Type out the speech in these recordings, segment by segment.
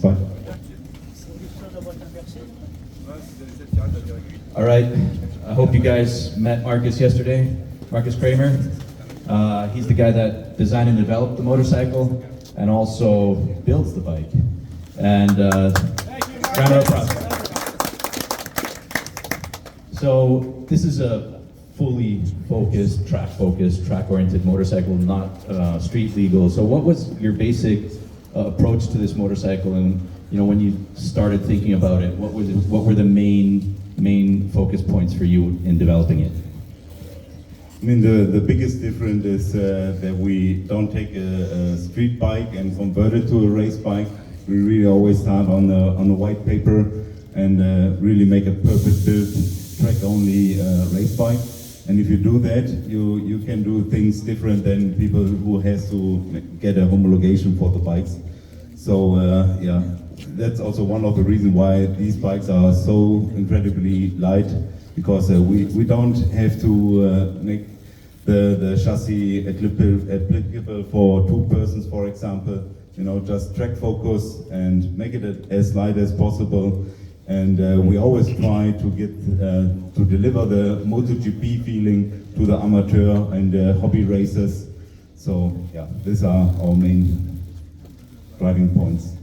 bike. All right, I hope you guys met Markus yesterday. Markus Krämer. He's the guy that designed and developed the motorcycle and also builds the bike. And round of applause. So this is a fully focused, track-oriented motorcycle, not street legal. So what was your basic approach to this motorcycle? And when you started thinking about it, what were the main focus points for you in developing it? I mean, the biggest difference is that we don't take a street bike and convert it to a race bike. We really always start on the white paper and really make a purpose-built, track-only race bike. And if you do that, you can do things different than people who has to get a homologation for the bikes. So yeah, that's also one of the reasons why these bikes are so incredibly light, because we don't have to make the chassis applicable for two persons, for example. Just track focus and make it as light as possible. And we always try to get to deliver the MotoGP feeling to the amateur and hobby racers. So yeah, these are our main driving points.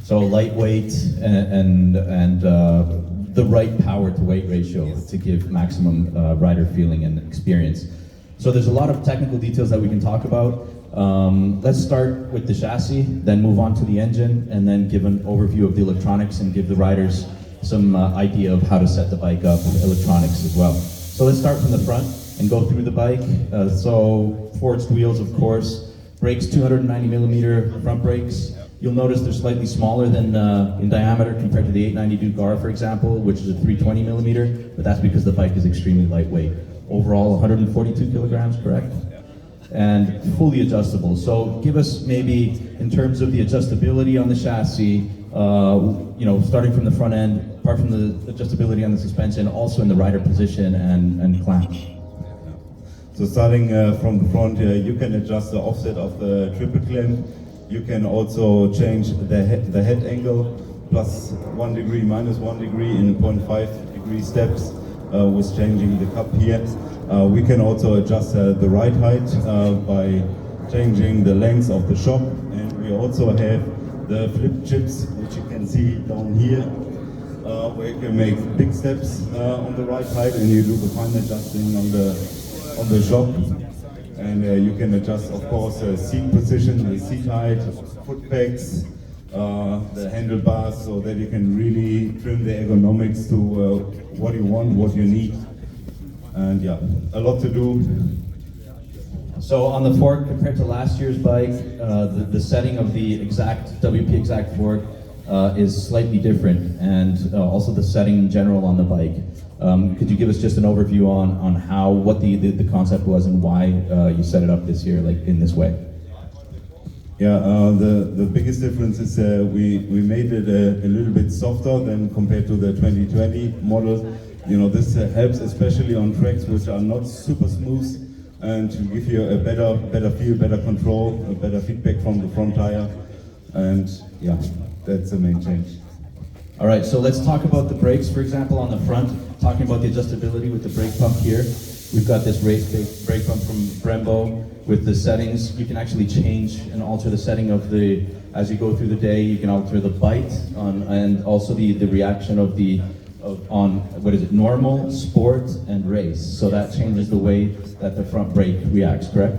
So lightweight and the right power to weight ratio to give maximum rider feeling and experience. So there's a lot of technical details that we can talk about. Let's start with the chassis, then move on to the engine, and then give an overview of the electronics and give the riders some idea of how to set the bike up with electronics as well. So let's start from the front and go through the bike. So forged wheels, of course, brakes, 290 millimeter front brakes. You'll notice they're slightly smaller than in diameter compared to the 890 Duke R, for example, which is a 320 millimeter, but that's because the bike is extremely lightweight. Overall, 142 kilograms, correct? And fully adjustable. So give us maybe, in terms of the adjustability on the chassis, starting from the front end, apart from the adjustability on the suspension, also in the rider position and clamp. So starting from the front, you can adjust the offset of the triple clamp. You can also change the head angle, plus 1 degree, minus 1 degree in 0.5 degree steps with changing the cup here. We can also adjust the ride height by changing the length of the shock, and we also have the flip chips, which you can see down here, where you can make big steps on the ride height, and you do the fine adjusting on the shock. And you can adjust, of course, seat position, the seat height, foot pegs, the handlebars, so that you can really trim the ergonomics to what you want, what you need. And yeah, a lot to do. So on the fork, compared to last year's bike, the setting of the WP Exact fork is slightly different, and also the setting in general on the bike. Could you give us just an overview on what the concept was and why you set it up this year, like in this way? Yeah, the biggest difference is we made it a little bit softer than compared to the 2020 model. This helps especially on tracks which are not super smooth, and to give you a better feel, better control, a better feedback from the front tire. And yeah, that's the main change. All right, so let's talk about the brakes, for example, on the front, talking about the adjustability with the brake pump here. We've got this race brake pump from Brembo with the settings. You can actually change and alter the setting of as you go through the day. You can alter the bite and also the reaction of on normal, sport, and race. So that changes the way that the front brake reacts, correct?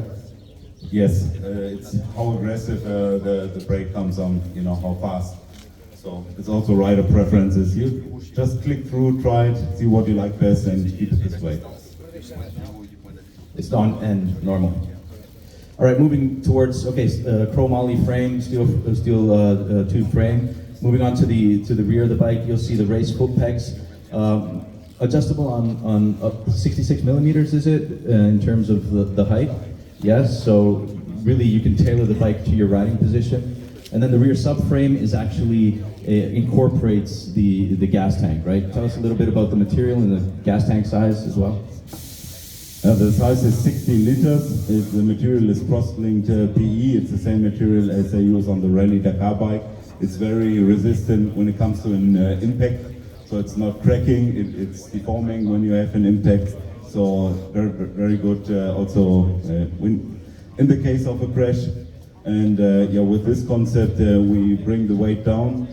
Yes, it's how aggressive the brake comes on, how fast. So it's also rider preferences. You just click through, try it, see what you like best, and keep it this way. It's on and normal. All right, moving towards chromoly frame, steel tube frame. Moving on to the rear of the bike, you'll see the race foot pegs, adjustable on 66 millimeters. Is it in terms of the height? Yes. So really, you can tailor the bike to your riding position. And then the rear subframe is actually incorporates the gas tank, right? Tell us a little bit about the material and the gas tank size as well. The size is 16 liters. The material is cross-linked PE. It's the same material as they use on the Rally Dakar bike. It's very resistant when it comes to an impact, so it's not cracking, it's deforming when you have an impact. So very, very good also when in the case of a crash. And yeah, with this concept we bring the weight down,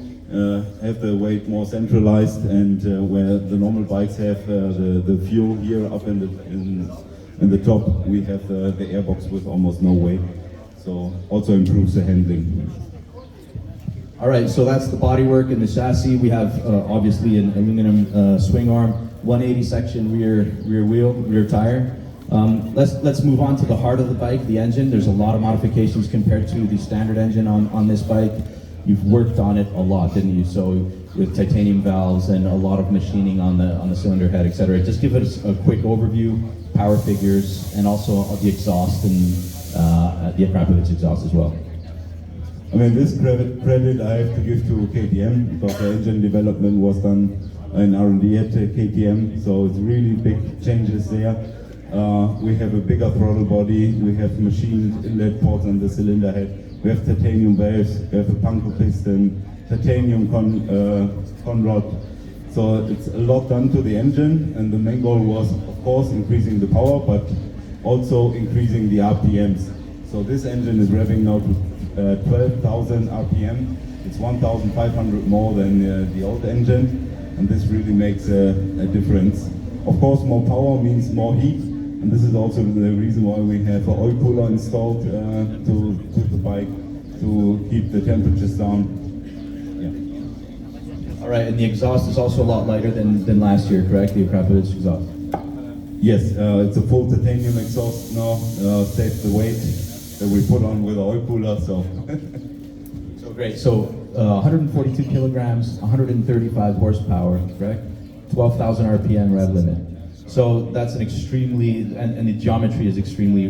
have the weight more centralized, and where the normal bikes have the fuel here up in the top, we have the airbox with almost no weight. So also improves the handling. All right, so that's the bodywork and the chassis. We have obviously an aluminum swing arm, 180 section rear wheel, rear tire. Let's move on to the heart of the bike, the engine. There's a lot of modifications compared to the standard engine on this bike. You've worked on it a lot, didn't you? So with titanium valves and a lot of machining on the cylinder head, etc. Just give us a quick overview, power figures, and also the exhaust and the Akrapovic exhaust as well. I mean, this credit I have to give to KTM, because the engine development was done in R&D at KTM, so it's really big changes there. We have a bigger throttle body, we have machined inlet ports on the cylinder head, we have titanium valves, we have a Panko piston, titanium con rod. So it's a lot done to the engine, and the main goal was, of course, increasing the power, but also increasing the RPMs. So this engine is revving now to 12,000 RPM. It's 1,500 more than the old engine, and this really makes a difference. Of course, more power means more heat, and this is also the reason why we have an oil cooler installed to the bike to keep the temperatures down. All right, and the exhaust is also a lot lighter than last year, correct? The Akrapovic exhaust. Yes, it's a full titanium exhaust now, saves the weight that we put on with the oil cooler, so. So great, so 142 kilograms, 135 horsepower, correct? 12,000 RPM rev limit. So that's an extremely, and the geometry is extremely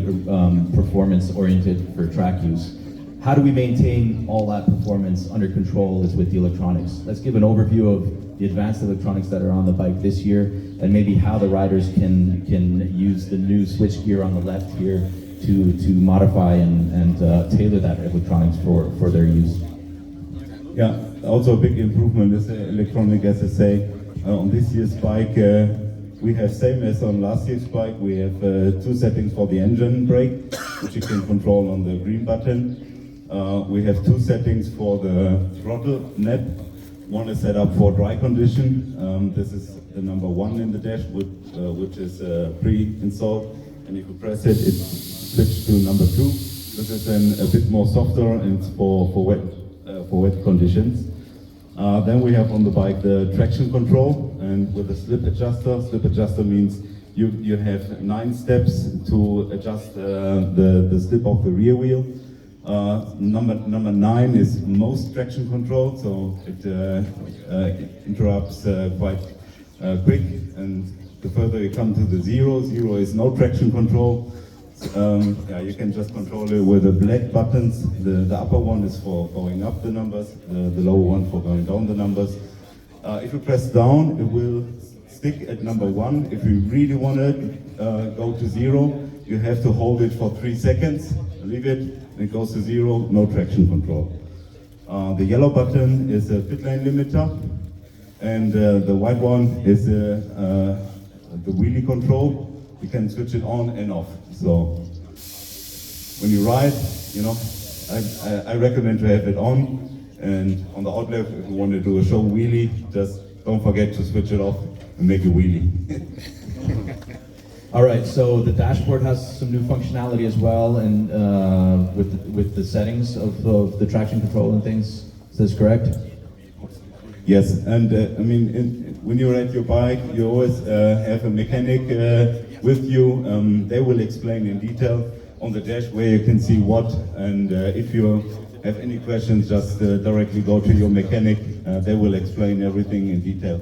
performance oriented for track use. How do we maintain all that performance under control is with the electronics. Let's give an overview of the advanced electronics that are on the bike this year, and maybe how the riders can use the new switch gear on the left here to modify and tailor that electronics for their use. Yeah, also a big improvement is the electronic SSA. On this year's bike, we have same as on last year's bike, we have 2 settings for the engine brake, which you can control on the green button. We have 2 settings for the throttle net. One is set up for dry condition. This is the number 1 in the dash, which is pre-installed. And if you press it, it switches to number 2. This is then a bit more softer and it's for wet conditions. Then we have on the bike the traction control, and with the slip adjuster. Slip adjuster means you have 9 steps to adjust the slip of the rear wheel. Number 9 is most traction control, so it interrupts quite quick, and the further you come to the 0 is no traction control. Yeah, you can just control it with the black buttons. The upper one is for going up the numbers, the lower one for going down the numbers. If you press down, it will stick at number 1. If you really want to go to 0, you have to hold it for 3 seconds, leave it, and it goes to 0, no traction control. The yellow button is a pit lane limiter, and the white one is the wheelie control. You can switch it on and off. So when you ride, you know, I recommend to have it on. And on the outlet, if you want to do a show wheelie, just don't forget to switch it off and make a wheelie. All right, so the dashboard has some new functionality as well, and with the settings of the traction control and things. Is this correct? Yes, and I mean, when you're at your bike, you always have a mechanic with you. They will explain in detail on the dash where you can see what, and if you have any questions, just directly go to your mechanic. They will explain everything in detail.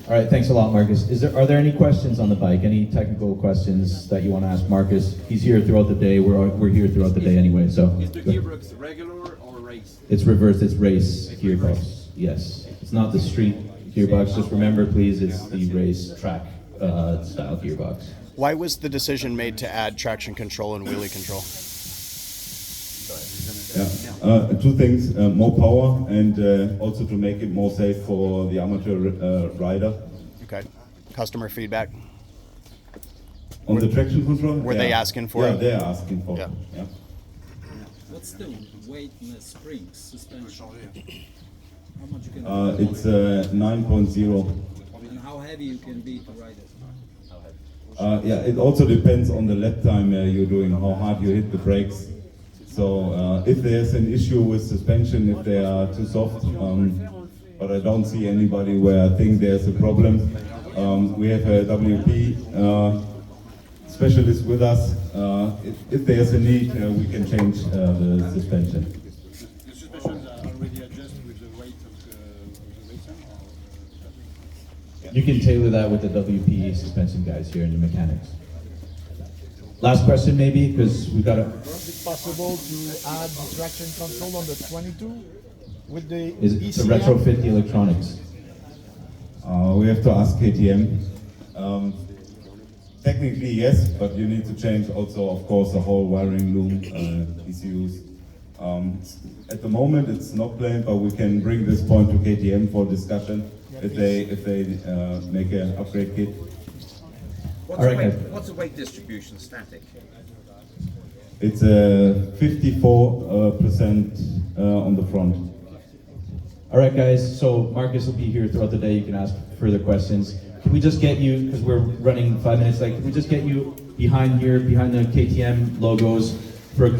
All right, thanks a lot, Markus. Are there any questions on the bike? Any technical questions that you want to ask Markus? He's here throughout the day. We're here throughout the day anyway. So is the gearbox regular or race? It's reversed. It's race gearbox. Yes, it's not the street gearbox. Just remember, please, it's the race track style gearbox. Why was the decision made to add traction control and wheelie control? Yeah. Two things: more power, and also to make it more safe for the amateur rider. Okay. Customer feedback. On the traction control, Were they asking for Yeah, it? they are asking for Yeah. it. Yeah. What's the weight in the springs suspension? How much you can It's 9.0. and how heavy you can be to ride it? Yeah, it also depends on the lap time you're doing, how hard you hit the brakes. So if there's an issue with suspension, if they are too soft, but I don't see anybody where I think there's a problem. We have a WP specialist with us. If there's a need, we can change the suspension. The suspensions are already adjusted with the weight of the racer? You can tailor that with the WP suspension guys here in the mechanics. Last question maybe, because we got Is it possible to add the traction control on the 22 with the is it to ECM? retrofit the electronics? We have to ask KTM. Technically yes, but you need to change also, of course, the whole wiring loom, ECUs. At the moment it's not planned, but we can bring this point to KTM for discussion if they make an upgrade kit. What's the weight distribution static? It's 54% on the front. All right, guys, so Marcus will be here throughout the day. You can ask further questions. Can we just get you, because we're running 5 minutes late, can we just get you behind here, behind the KTM logos for a group